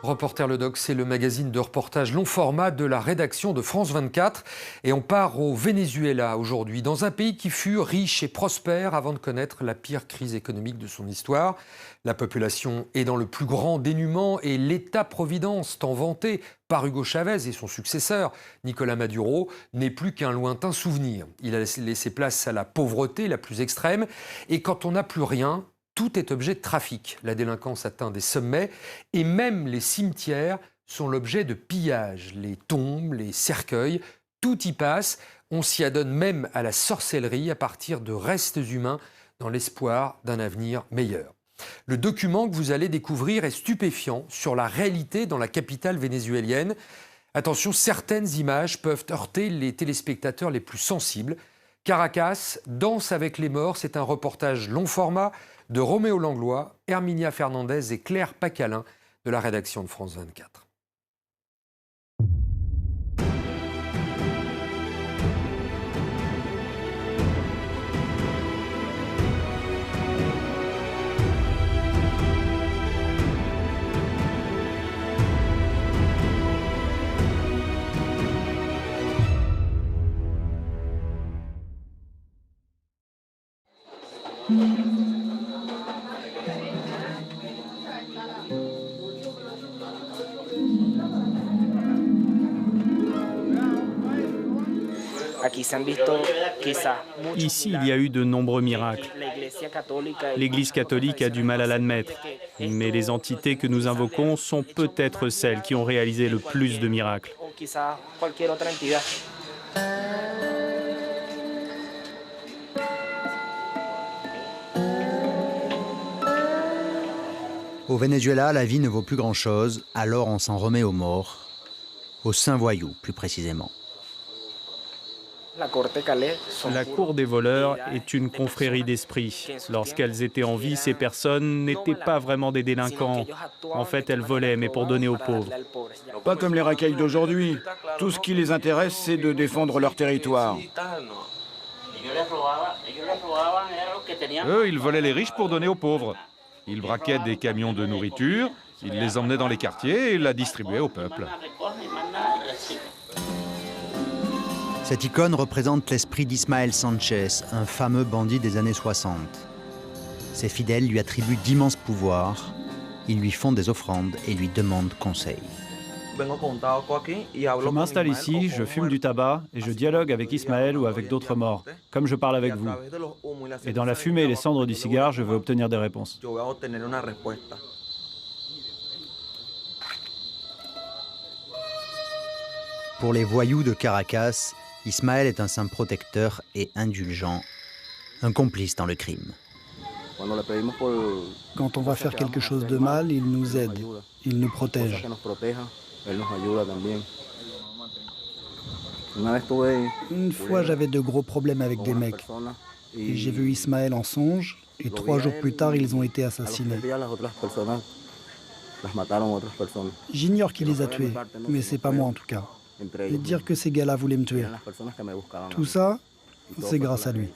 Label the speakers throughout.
Speaker 1: Reporter Le Doc, c'est le magazine de reportage long format de la rédaction de France 24. Et on part au Venezuela aujourd'hui, dans un pays qui fut riche et prospère avant de connaître la pire crise économique de son histoire. La population est dans le plus grand dénuement et l'État-providence, tant vanté par Hugo Chavez et son successeur, Nicolás Maduro, n'est plus qu'un lointain souvenir. Il a laissé place à la pauvreté la plus extrême. Et quand on n'a plus rien, tout est objet de trafic. La délinquance atteint des sommets et même les cimetières sont l'objet de pillages. Les tombes, les cercueils, tout y passe. On s'y adonne même à la sorcellerie à partir de restes humains dans l'espoir d'un avenir meilleur. Le document que vous allez découvrir est stupéfiant sur la réalité dans la capitale vénézuélienne. Attention, certaines images peuvent heurter les téléspectateurs les plus sensibles. Caracas, Danse avec les morts, c'est un reportage long format de Roméo Langlois, Herminia Fernandez et Claire Pacalin de la rédaction de France 24.
Speaker 2: Ici, il y a eu de nombreux miracles. L'Église catholique a du mal à l'admettre, mais les entités que nous invoquons sont peut-être celles qui ont réalisé le plus de miracles.
Speaker 3: Au Venezuela, la vie ne vaut plus grand-chose, alors on s'en remet aux morts, aux saints voyous plus précisément.
Speaker 2: La cour des voleurs est une confrérie d'esprits. Lorsqu'elles étaient en vie, ces personnes n'étaient pas vraiment des délinquants. En fait, elles volaient, mais pour donner aux pauvres.
Speaker 4: Pas comme les racailles d'aujourd'hui. Tout ce qui les intéresse, c'est de défendre leur territoire.
Speaker 5: Eux, ils volaient les riches pour donner aux pauvres. Ils braquaient des camions de nourriture, ils les emmenaient dans les quartiers et la distribuaient au peuple.
Speaker 3: Cette icône représente l'esprit d'Ismael Sanchez, un fameux bandit des années 60. Ses fidèles lui attribuent d'immenses pouvoirs, ils lui font des offrandes et lui demandent conseil.
Speaker 2: Je m'installe ici, je fume du tabac et je dialogue avec Ismaël ou avec d'autres morts, comme je parle avec vous. Et dans la fumée et les cendres du cigare, je veux obtenir des réponses.
Speaker 3: Pour les voyous de Caracas, Ismaël est un saint protecteur et indulgent, un complice dans le crime.
Speaker 6: Quand on va faire quelque chose de mal, il nous aide, il nous protège. Une fois, j'avais de gros problèmes avec des mecs. Et j'ai vu Ismaël en songe, et 3 jours plus tard, ils ont été assassinés. J'ignore qui les a tués, mais c'est pas moi en tout cas. Et dire que ces gars-là voulaient me tuer. Tout ça, c'est grâce à lui.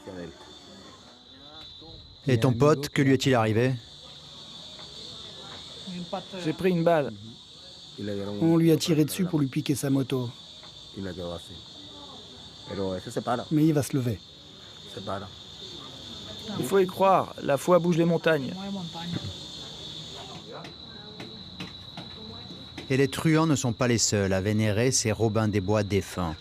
Speaker 3: Et ton pote, que lui est-il arrivé?
Speaker 2: J'ai pris une balle.
Speaker 6: On lui a tiré dessus pour lui piquer sa moto. Mais il va se lever.
Speaker 2: Il faut y croire, la foi bouge les montagnes.
Speaker 3: Et les truands ne sont pas les seuls à vénérer ces Robins des Bois défunts.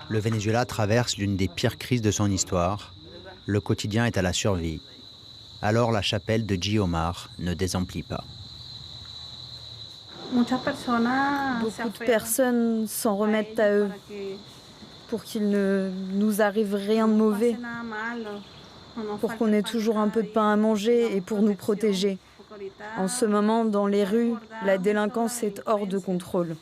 Speaker 3: Le Venezuela traverse l'une des pires crises de son histoire. Le quotidien est à la survie. Alors la chapelle de Guiomar ne désemplit pas.
Speaker 7: Beaucoup de personnes s'en remettent à eux pour qu'il ne nous arrive rien de mauvais, pour qu'on ait toujours un peu de pain à manger et pour nous protéger. En ce moment, dans les rues, la délinquance est hors de contrôle.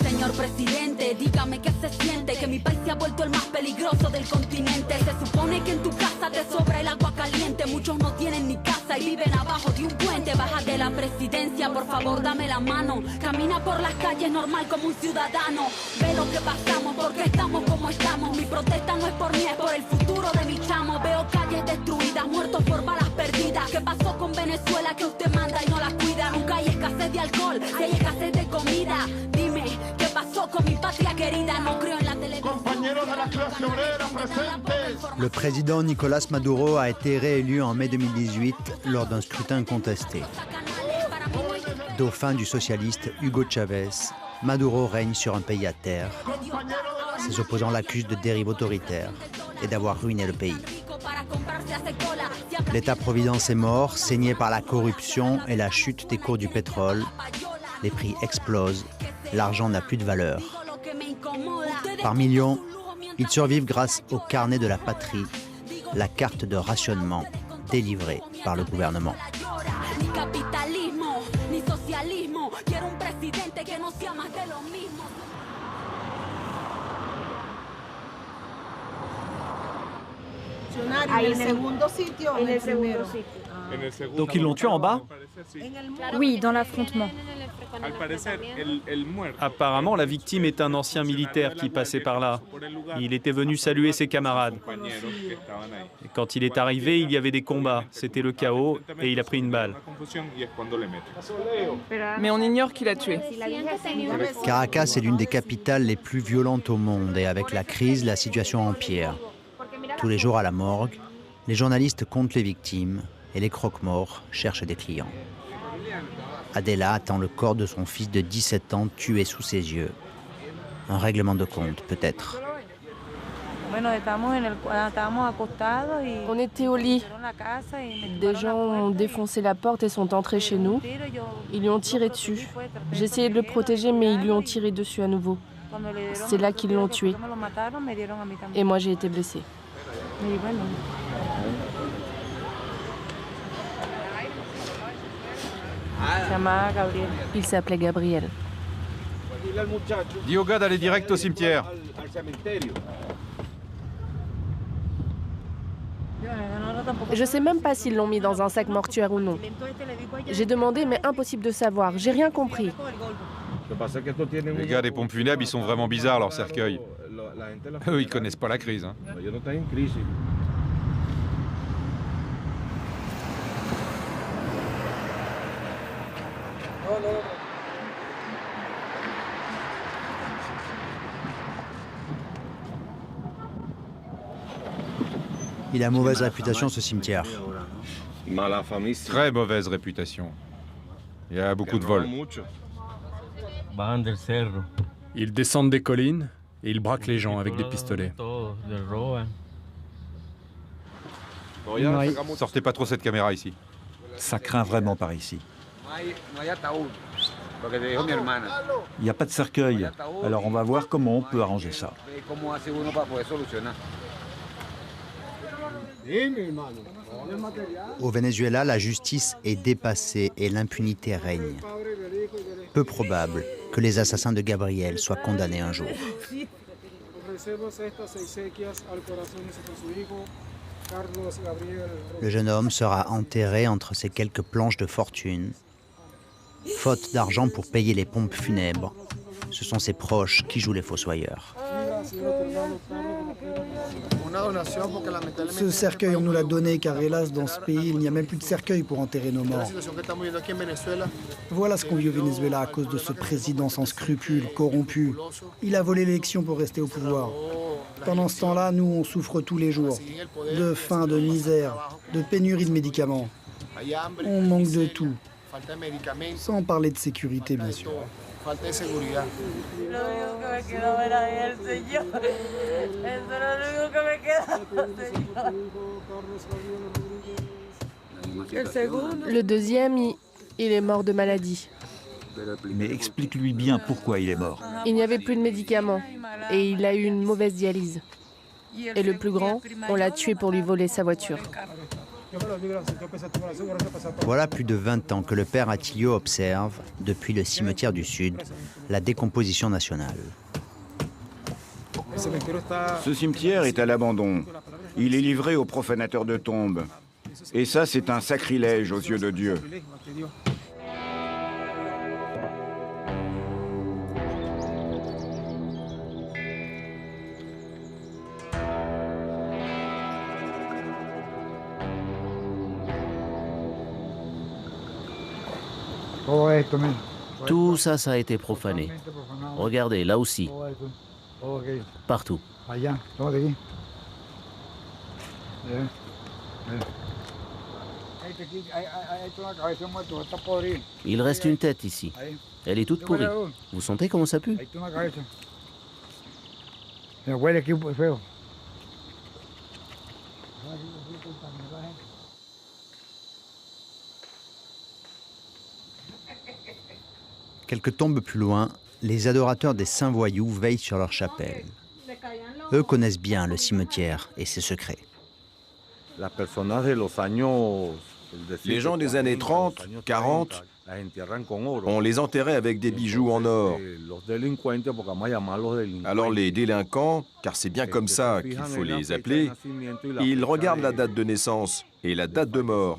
Speaker 8: Señor presidente, dígame qué se siente, que mi país se ha vuelto el más peligroso del continente. Se supone que en tu casa te sobra el agua caliente, muchos no tienen ni casa y viven abajo de un puente. Baja de la presidencia, por favor dame la mano, camina por las calles normal como un ciudadano. Ve lo que pasamos, porque estamos como estamos. Mi protesta no es por mí, es por el futuro de mi chamo. Veo calles destruidas, muertos por balas perdidas. ¿Qué pasó con Venezuela que usted manda y no la cuida? Nunca hay escasez de alcohol, si hay escasez de comida. Dime, ¿qué pasó con mi patria querida? No creo en la televisión. Compañeros de la clase obrera presentes.
Speaker 3: Le président Nicolás Maduro a été réélu en mai 2018 lors d'un scrutin contesté. Dauphin du socialiste Hugo Chávez, Maduro règne sur un pays à terre. Ses opposants l'accusent de dérive autoritaire et d'avoir ruiné le pays. L'État-providence est mort, saigné par la corruption et la chute des cours du pétrole. Les prix explosent, l'argent n'a plus de valeur. Par millions, ils survivent grâce au carnet de la patrie, la carte de rationnement délivrée par le gouvernement.
Speaker 2: Donc ils l'ont tué en bas?
Speaker 7: Oui, dans l'affrontement.
Speaker 2: Apparemment, la victime est un ancien militaire qui passait par là. Il était venu saluer ses camarades. Et quand il est arrivé, il y avait des combats. C'était le chaos et il a pris une balle.
Speaker 9: Mais on ignore qui l'a tué.
Speaker 3: Caracas est l'une des capitales les plus violentes au monde et avec la crise, la situation empire. Tous les jours à la morgue, les journalistes comptent les victimes et les croque-morts cherchent des clients. Adela attend le corps de son fils de 17 ans tué sous ses yeux. Un règlement de compte, peut-être.
Speaker 10: On était au lit. Des gens ont défoncé la porte et sont entrés chez nous. Ils lui ont tiré dessus. J'ai essayé de le protéger, mais ils lui ont tiré dessus à nouveau. C'est là qu'ils l'ont tué. Et moi, j'ai été blessée. Il s'appelait Gabriel.
Speaker 5: Dis au gars d'aller direct au cimetière.
Speaker 10: Je sais même pas s'ils l'ont mis dans un sac mortuaire ou non. J'ai demandé, mais impossible de savoir. J'ai rien compris.
Speaker 5: Les gars des pompes funèbres, ils sont vraiment bizarres, leurs cercueils. Eux, ils connaissent pas la crise. Hein.
Speaker 3: Il a mauvaise réputation, ce cimetière.
Speaker 5: Très mauvaise réputation. Il y a beaucoup de vols.
Speaker 2: Ils descendent des collines et ils braquent les gens avec des pistolets.
Speaker 5: Sortez pas trop cette caméra ici.
Speaker 11: Ça craint vraiment par ici. Il n'y a pas de cercueil, alors on va voir comment on peut arranger ça.
Speaker 3: Au Venezuela, la justice est dépassée et l'impunité règne. Peu probable que les assassins de Gabriel soient condamnés un jour. Le jeune homme sera enterré entre ces quelques planches de fortune. Faute d'argent pour payer les pompes funèbres, ce sont ses proches qui jouent les fossoyeurs.
Speaker 6: Ce cercueil, on nous l'a donné car hélas, dans ce pays, il n'y a même plus de cercueil pour enterrer nos morts. Voilà ce qu'on vit au Venezuela à cause de ce président sans scrupules, corrompu. Il a volé l'élection pour rester au pouvoir. Pendant ce temps-là, nous, on souffre tous les jours. De faim, de misère, de pénurie de médicaments. On manque de tout. Sans parler de sécurité, bien sûr.
Speaker 10: Le deuxième, il est mort de maladie.
Speaker 11: Mais explique-lui bien pourquoi il est mort.
Speaker 10: Il n'y avait plus de médicaments et il a eu une mauvaise dialyse. Et le plus grand, on l'a tué pour lui voler sa voiture.
Speaker 3: Voilà plus de 20 ans que le père Atilio observe, depuis le cimetière du Sud, la décomposition nationale.
Speaker 4: Ce cimetière est à l'abandon. Il est livré aux profanateurs de tombes. Et ça, c'est un sacrilège aux yeux de Dieu.
Speaker 12: Tout ça, ça a été profané. Regardez, là aussi. Partout. Il reste une tête ici. Elle est toute pourrie. Vous sentez comment ça pue?
Speaker 3: Quelques tombes plus loin, les adorateurs des saints voyous veillent sur leur chapelle. Eux connaissent bien le cimetière et ses secrets.
Speaker 13: Les gens des années 30, 40, on les enterrait avec des bijoux en or. Alors les délinquants, car c'est bien comme ça qu'il faut les appeler, ils regardent la date de naissance et la date de mort.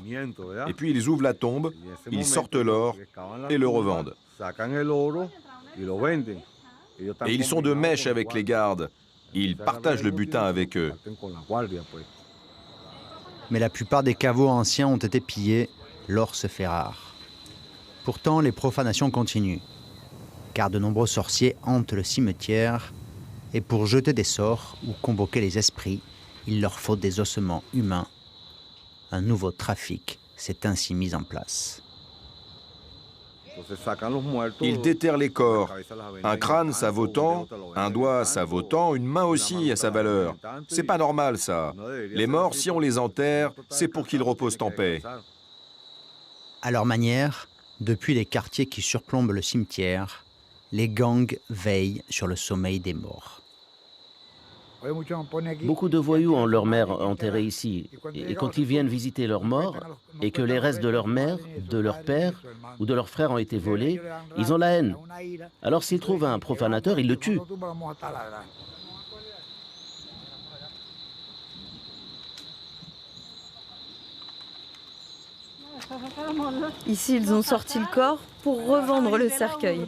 Speaker 13: Et puis ils ouvrent la tombe, ils sortent l'or et le revendent. Et ils sont de mèche avec les gardes. Ils partagent le butin avec eux.
Speaker 3: Mais la plupart des caveaux anciens ont été pillés, l'or se fait rare. Pourtant, les profanations continuent, car de nombreux sorciers hantent le cimetière, et pour jeter des sorts ou convoquer les esprits, il leur faut des ossements humains. Un nouveau trafic s'est ainsi mis en place.
Speaker 13: Ils déterrent les corps. Un crâne, ça vaut tant, un doigt, ça vaut tant, une main aussi a sa valeur. C'est pas normal, ça. Les morts, si on les enterre, c'est pour qu'ils reposent en paix.
Speaker 3: À leur manière, depuis les quartiers qui surplombent le cimetière, les gangs veillent sur le sommeil des morts.
Speaker 12: Beaucoup de voyous ont leur mère enterrée ici. Et quand ils viennent visiter leurs morts, et que les restes de leur mère, de leur père ou de leur frère ont été volés, ils ont la haine. Alors s'ils trouvent un profanateur, ils le tuent.
Speaker 7: Ici, ils ont sorti le corps pour revendre le cercueil.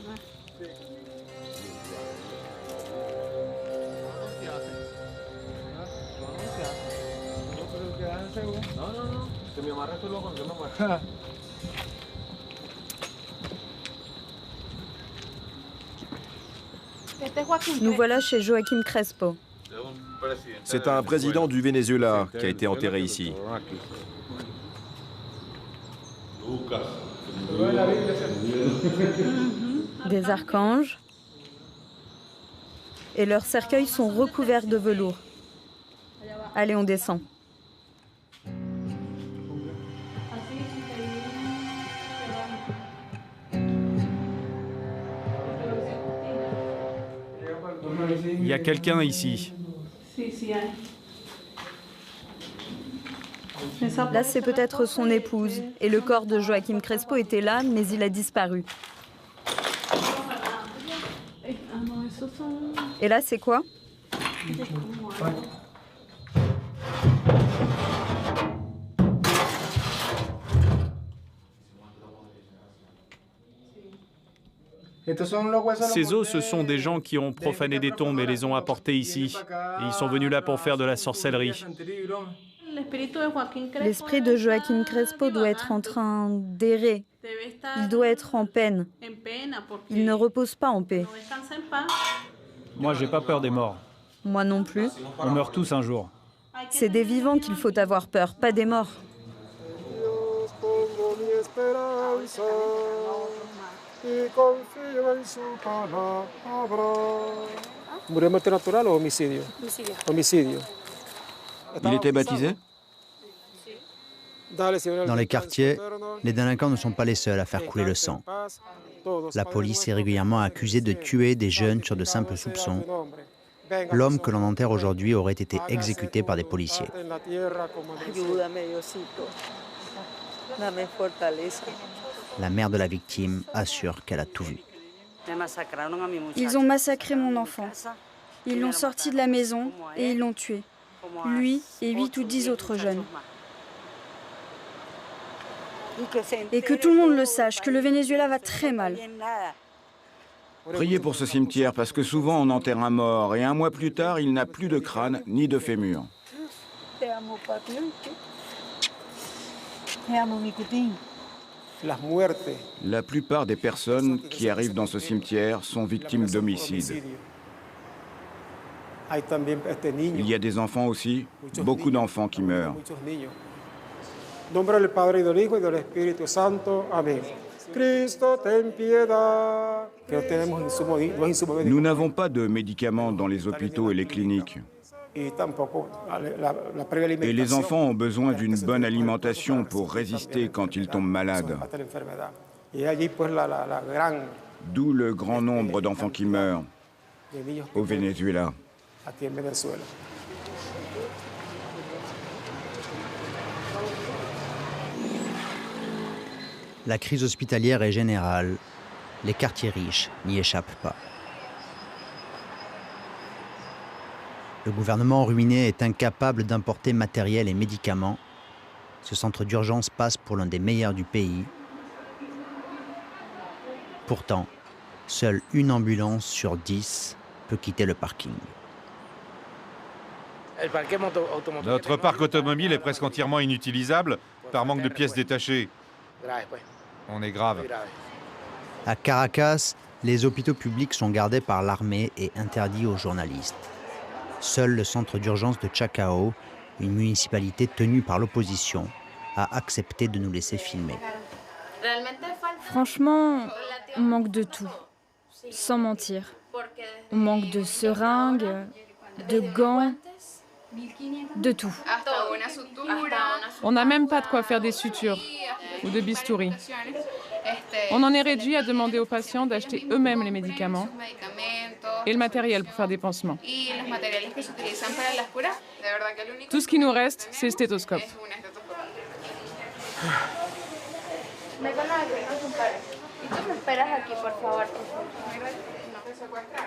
Speaker 7: Nous voilà chez Joaquim Crespo.
Speaker 13: C'est un président du Venezuela qui a été enterré ici.
Speaker 7: Des archanges. Et leurs cercueils sont recouverts de velours. Allez, on descend.
Speaker 2: Il y a quelqu'un ici.
Speaker 7: Là, c'est peut-être son épouse. Et le corps de Joaquim Crespo était là, mais il a disparu. Et là, c'est quoi?
Speaker 2: Ces os, ce sont des gens qui ont profané des tombes et les ont apportés ici. Et ils sont venus là pour faire de la sorcellerie.
Speaker 7: L'esprit de Joaquim Crespo doit être en train d'errer. Il doit être en peine. Il ne repose pas en paix.
Speaker 2: Moi, j'ai pas peur des morts.
Speaker 7: Moi non plus.
Speaker 2: On meurt tous un jour.
Speaker 7: C'est des vivants qu'il faut avoir peur, pas des morts.
Speaker 4: Il était baptisé?
Speaker 3: Dans les quartiers, les délinquants ne sont pas les seuls à faire couler le sang. La police est régulièrement accusée de tuer des jeunes sur de simples soupçons. L'homme que l'on enterre aujourd'hui aurait été exécuté par des policiers. La mère de la victime assure qu'elle a tout vu.
Speaker 14: Ils ont massacré mon enfant. Ils l'ont sorti de la maison et ils l'ont tué. Lui et 8 ou 10 autres jeunes. Et que tout le monde le sache, que le Venezuela va très mal.
Speaker 4: Priez pour ce cimetière, parce que souvent on enterre un mort, et un mois plus tard, il n'a plus de crâne ni de fémur. La plupart des personnes qui arrivent dans ce cimetière sont victimes d'homicides. Il y a des enfants aussi, beaucoup d'enfants qui meurent. Nous n'avons pas de médicaments dans les hôpitaux et les cliniques. Et les enfants ont besoin d'une bonne alimentation pour résister quand ils tombent malades. D'où le grand nombre d'enfants qui meurent au Venezuela.
Speaker 3: La crise hospitalière est générale. Les quartiers riches n'y échappent pas. Le gouvernement ruiné est incapable d'importer matériel et médicaments. Ce centre d'urgence passe pour l'un des meilleurs du pays. Pourtant, seule une ambulance sur 10 peut quitter le parking.
Speaker 5: Notre parc automobile est presque entièrement inutilisable par manque de pièces détachées. On est grave.
Speaker 3: À Caracas, les hôpitaux publics sont gardés par l'armée et interdits aux journalistes. Seul le centre d'urgence de Chacao, une municipalité tenue par l'opposition, a accepté de nous laisser filmer.
Speaker 14: Franchement, on manque de tout, sans mentir. On manque de seringues, de gants, de tout.
Speaker 9: On n'a même pas de quoi faire des sutures ou de bistouri. On en est réduit à demander aux patients d'acheter eux-mêmes les médicaments et le matériel pour faire des pansements. Tout ce qui nous reste, c'est le stéthoscope.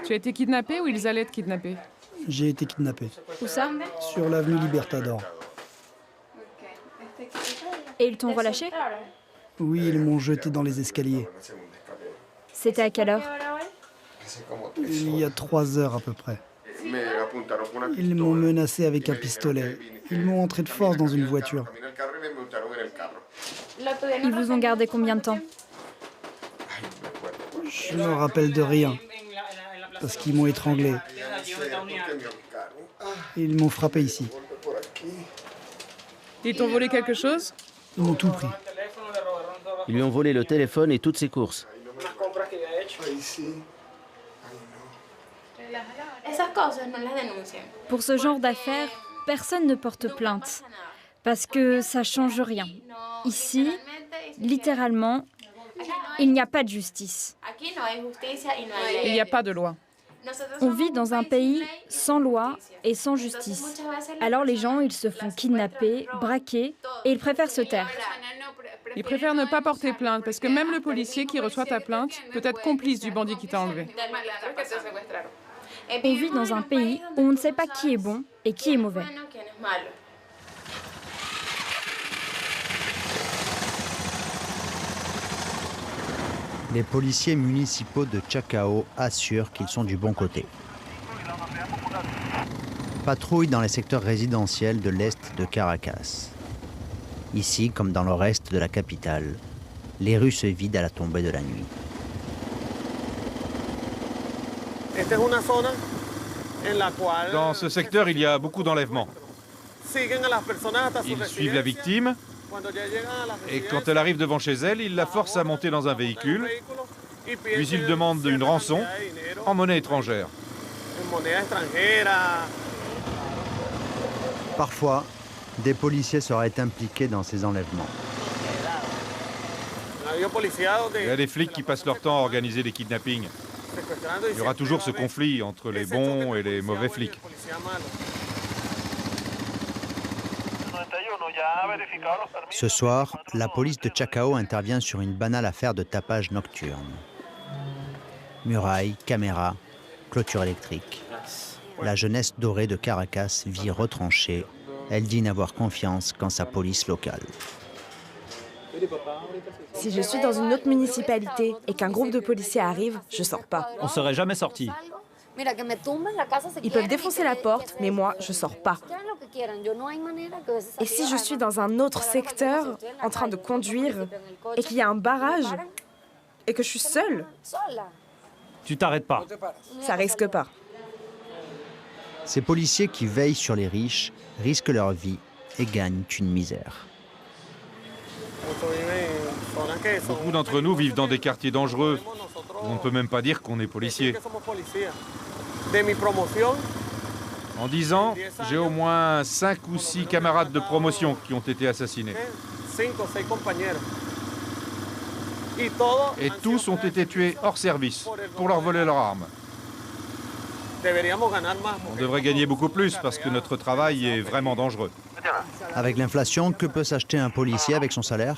Speaker 9: Tu as été kidnappé ou ils allaient te kidnapper?
Speaker 6: J'ai été kidnappé.
Speaker 14: Où ça?
Speaker 6: Sur l'avenue Libertador.
Speaker 14: Et ils t'ont relâché?
Speaker 6: Oui, ils m'ont jeté dans les escaliers.
Speaker 14: C'était à quelle heure?
Speaker 6: Il y a 3 heures à peu près. Ils m'ont menacé avec un pistolet. Ils m'ont entré de force dans une voiture.
Speaker 14: Ils vous ont gardé combien de temps?
Speaker 6: Je me rappelle de rien. Parce qu'ils m'ont étranglé. Ils m'ont frappé ici.
Speaker 9: Ils t'ont volé quelque chose?
Speaker 6: Ils m'ont tout pris.
Speaker 12: Ils lui ont volé le téléphone et toutes ses courses.
Speaker 14: Pour ce genre d'affaires, personne ne porte plainte. Parce que ça change rien. Ici, littéralement, il n'y a pas de justice.
Speaker 9: Il n'y a pas de loi.
Speaker 14: On vit dans un pays sans loi et sans justice. Alors les gens, ils se font kidnapper, braquer, et ils préfèrent se taire.
Speaker 9: Ils préfèrent ne pas porter plainte parce que même le policier qui reçoit ta plainte peut être complice du bandit qui t'a enlevé.
Speaker 14: On vit dans un pays où on ne sait pas qui est bon et qui est mauvais.
Speaker 3: Les policiers municipaux de Chacao assurent qu'ils sont du bon côté. Patrouille dans les secteurs résidentiels de l'est de Caracas. Ici, comme dans le reste de la capitale, les rues se vident à la tombée de la nuit.
Speaker 5: Dans ce secteur, il y a beaucoup d'enlèvements. Ils suivent la victime et quand elle arrive devant chez elle, ils la forcent à monter dans un véhicule, puis ils demandent une rançon en monnaie étrangère.
Speaker 3: Parfois, des policiers seraient impliqués dans ces enlèvements.
Speaker 5: Il y a des flics qui passent leur temps à organiser des kidnappings. Il y aura toujours ce conflit entre les bons et les mauvais flics.
Speaker 3: Ce soir, la police de Chacao intervient sur une banale affaire de tapage nocturne. Murailles, caméras, clôture électrique. La jeunesse dorée de Caracas vit retranchée. Elle dit n'avoir confiance qu'en sa police locale.
Speaker 15: Si je suis dans une autre municipalité et qu'un groupe de policiers arrive, je sors pas.
Speaker 2: On serait jamais sorti.
Speaker 10: Ils peuvent défoncer la porte, mais moi, je sors pas. Et si je suis dans un autre secteur, en train de conduire, et qu'il y a un barrage, et que je suis seule,
Speaker 2: Tu t'arrêtes pas.
Speaker 10: ça risque pas.
Speaker 3: Ces policiers qui veillent sur les riches risquent leur vie et gagnent une misère.
Speaker 5: Beaucoup d'entre nous vivent dans des quartiers dangereux. On ne peut même pas dire qu'on est policier. En 10 ans, j'ai au moins 5 ou 6 camarades de promotion qui ont été assassinés. Et tous ont été tués hors service pour leur voler leurs armes. On devrait gagner beaucoup plus parce que notre travail est vraiment dangereux.
Speaker 3: Avec l'inflation, que peut s'acheter un policier avec son salaire?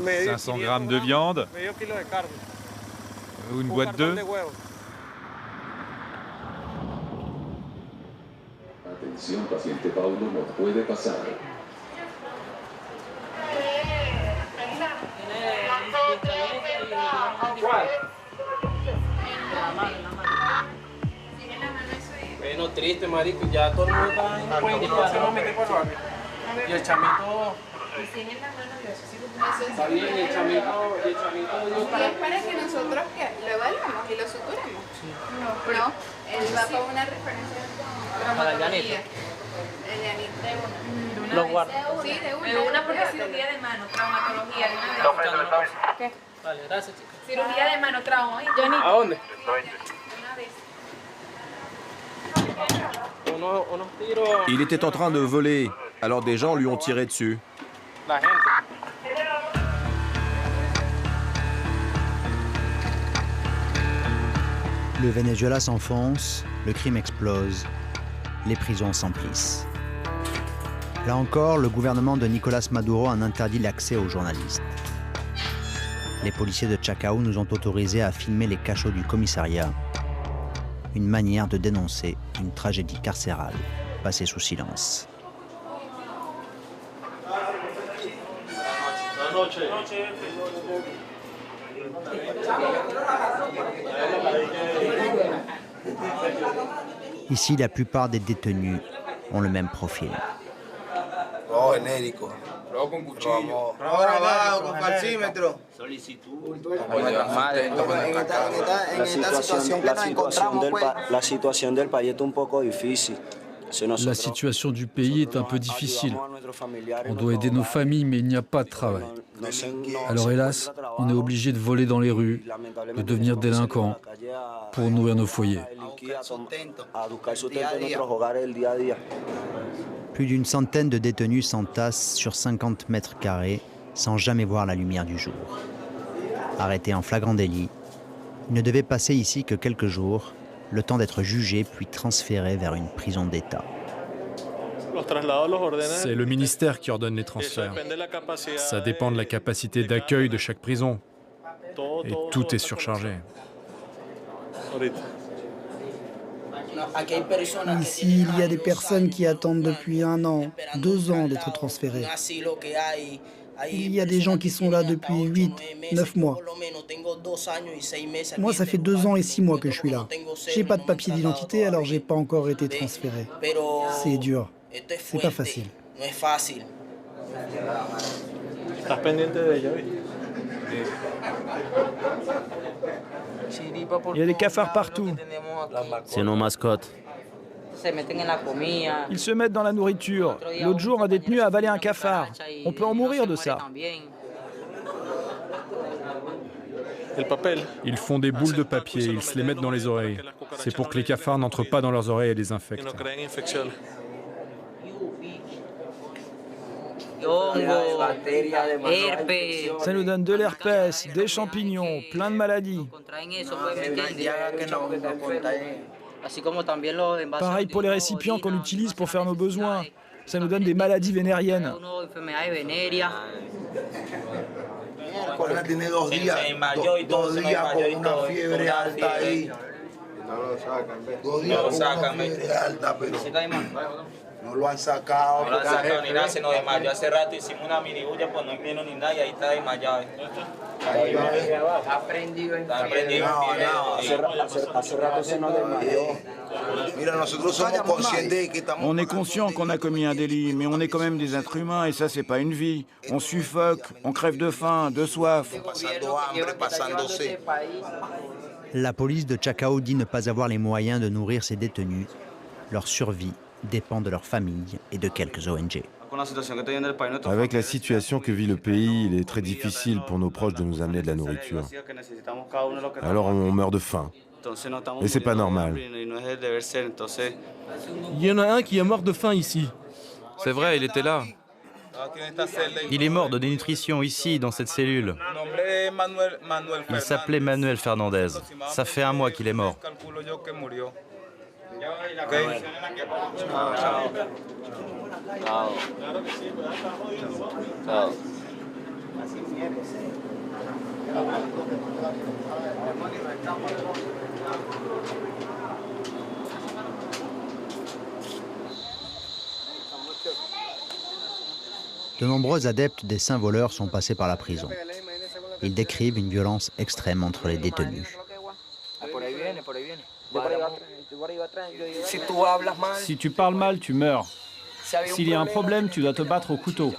Speaker 5: 500 grammes de viande ou une boîte d'œufs.
Speaker 15: Atención, paciente Paulo no puede pasar.
Speaker 16: Bueno, triste, marico, ya todo el mundo está en cuenta. Y el chamito... Está bien, el chamito...
Speaker 17: Es para que nosotros lo evaluemos y lo suturemos. No, él va para una referencia de traumatología.
Speaker 16: Lo guardo.
Speaker 17: Sí, de una porque cirugía de mano, traumatología, de una vez.
Speaker 16: ¿Qué? Vale, gracias, chicos.
Speaker 17: Cirugía de mano, trauma.
Speaker 16: ¿A dónde? Unos tiros...
Speaker 13: Il était en train de voler, alors des gens lui ont tiré dessus.
Speaker 16: La gente.
Speaker 3: Le Venezuela s'enfonce, le crime explose, les prisons s'emplissent. Là encore, le gouvernement de Nicolás Maduro en interdit l'accès aux journalistes. Les policiers de Chacao nous ont autorisés à filmer les cachots du commissariat, une manière de dénoncer une tragédie carcérale passée sous silence. Ici, la plupart des détenus ont le même profil.
Speaker 18: La situation del país est un poco difícil.
Speaker 19: La situation du pays est un peu difficile. On doit aider nos familles, mais il n'y a pas de travail. Alors hélas, on est obligé de voler dans les rues, de devenir délinquants pour nourrir nos foyers.
Speaker 3: Plus d'une centaine de détenus s'entassent sur 50 mètres carrés sans jamais voir la lumière du jour. Arrêtés en flagrant délit, ils ne devaient passer ici que quelques jours, le temps d'être jugés puis transférés vers une prison d'État.
Speaker 2: C'est le ministère qui ordonne les transferts. Ça dépend de la capacité d'accueil de chaque prison. Et tout est surchargé.
Speaker 6: Ici, il y a des personnes qui attendent depuis 1 an, 2 ans d'être transférées. Il y a des gens qui sont là depuis 8, 9 mois. Moi, ça fait 2 ans et 6 mois que je suis là. J'ai pas de papier d'identité, alors j'ai pas encore été transféré. C'est dur. C'est pas facile.
Speaker 2: Il y a des cafards partout.
Speaker 12: C'est nos mascottes.
Speaker 2: Ils se mettent dans la nourriture. L'autre jour, un détenu a avalé un cafard. On peut en mourir de ça. Ils font des boules de papier, ils se les mettent dans les oreilles. C'est pour que les cafards n'entrent pas dans leurs oreilles et les infectent. Ça nous donne de l'herpès, des champignons, plein de maladies. Pareil pour les récipients qu'on utilise pour faire nos besoins. Ça nous donne des maladies vénériennes.
Speaker 20: No lo han sacado ni nada, se nos desmayó hace rato, hicimos una mini bulla, pues no vino ni nada y ahí está desmayado. Está prendido. Hace rato se nos desmayó.
Speaker 4: On est conscient qu'on a commis un délit, mais on est quand même des êtres humains et ça, c'est pas une vie. On suffoque, on crève de faim, de soif.
Speaker 3: La police de Chacao dit ne pas avoir les moyens de nourrir ses détenus. Leur survie dépend de leur famille et de quelques ONG.
Speaker 21: Avec la situation que vit le pays, il est très difficile pour nos proches de nous amener de la nourriture. Alors on meurt de faim. Et c'est pas normal.
Speaker 22: Il y en a un qui est mort de faim ici.
Speaker 23: C'est vrai, il était là. Il est mort de dénutrition ici, dans cette cellule. Il s'appelait Manuel Fernandez. Ça fait 1 mois qu'il est mort.
Speaker 3: De nombreux adeptes des saints voleurs sont passés par la prison. Ils décrivent une violence extrême entre les détenus.
Speaker 2: Si tu parles mal, tu meurs. S'il y a un problème, tu dois te battre au couteau.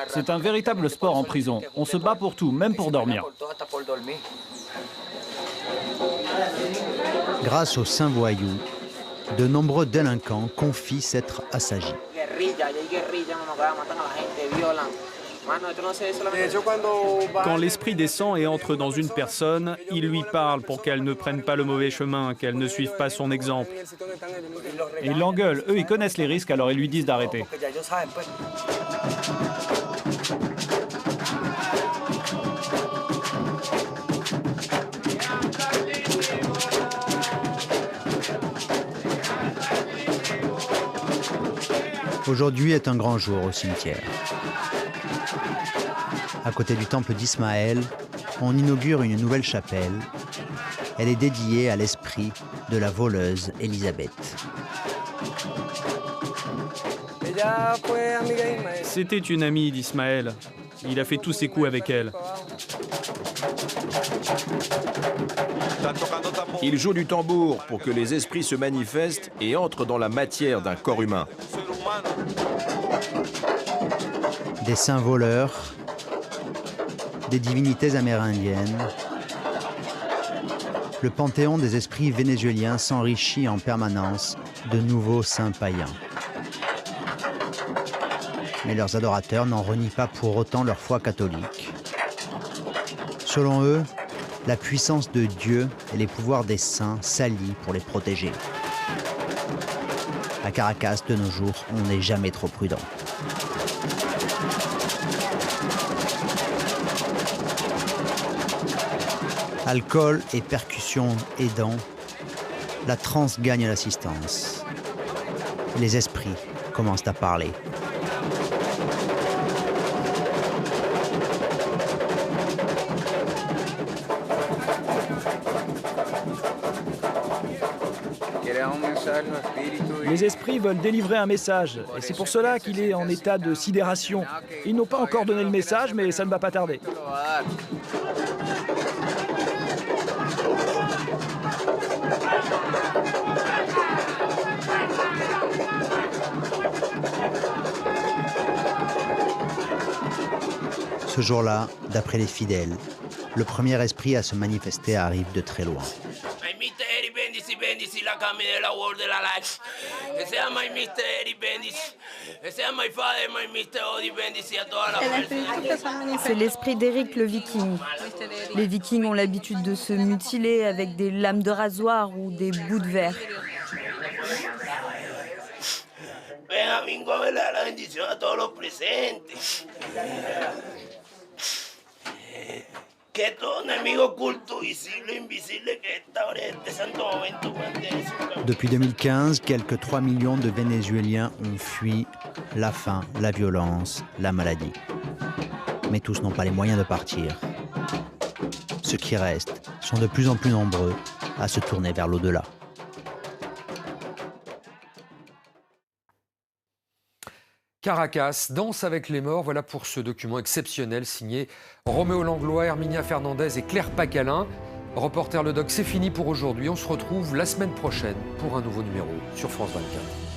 Speaker 2: C'est un véritable sport en prison. On se bat pour tout, même pour dormir.
Speaker 3: Grâce aux saints voyous, de nombreux délinquants confient s'être assagis.
Speaker 2: Quand l'esprit descend et entre dans une personne, il lui parle pour qu'elle ne prenne pas le mauvais chemin, qu'elle ne suive pas son exemple. Et ils l'engueulent. Eux, ils connaissent les risques, alors ils lui disent d'arrêter.
Speaker 3: Aujourd'hui est un grand jour au cimetière. À côté du temple d'Ismaël, on inaugure une nouvelle chapelle. Elle est dédiée à l'esprit de la voleuse Elisabeth.
Speaker 2: C'était une amie d'Ismaël. Il a fait tous ses coups avec elle.
Speaker 13: Il joue du tambour pour que les esprits se manifestent et entrent dans la matière d'un corps humain.
Speaker 3: Des saints voleurs, des divinités amérindiennes. Le panthéon des esprits vénézuéliens s'enrichit en permanence de nouveaux saints païens. Mais leurs adorateurs n'en renient pas pour autant leur foi catholique. Selon eux, la puissance de Dieu et les pouvoirs des saints s'allient pour les protéger. À Caracas, de nos jours, on n'est jamais trop prudent. Alcool et percussions aidant, la transe gagne l'assistance. Les esprits commencent à parler.
Speaker 22: Les esprits veulent délivrer un message, et c'est pour cela qu'il est en état de sidération. Ils n'ont pas encore donné le message, mais ça ne va pas tarder.
Speaker 3: Ce jour-là, d'après les fidèles, le premier esprit à se manifester arrive de très loin.
Speaker 7: C'est l'esprit d'Eric le Viking. Les Vikings ont l'habitude de se mutiler avec des lames de rasoir ou des bouts de verre.
Speaker 3: Depuis 2015, quelques 3 millions de Vénézuéliens ont fui la faim, la violence, la maladie. Mais tous n'ont pas les moyens de partir. Ceux qui restent sont de plus en plus nombreux à se tourner vers l'au-delà.
Speaker 1: Caracas, Danse avec les morts, voilà pour ce document exceptionnel signé Roméo Langlois, Herminia Fernandez et Claire Pacalin. Reporter Le Doc, c'est fini pour aujourd'hui. On se retrouve la semaine prochaine pour un nouveau numéro sur France 24.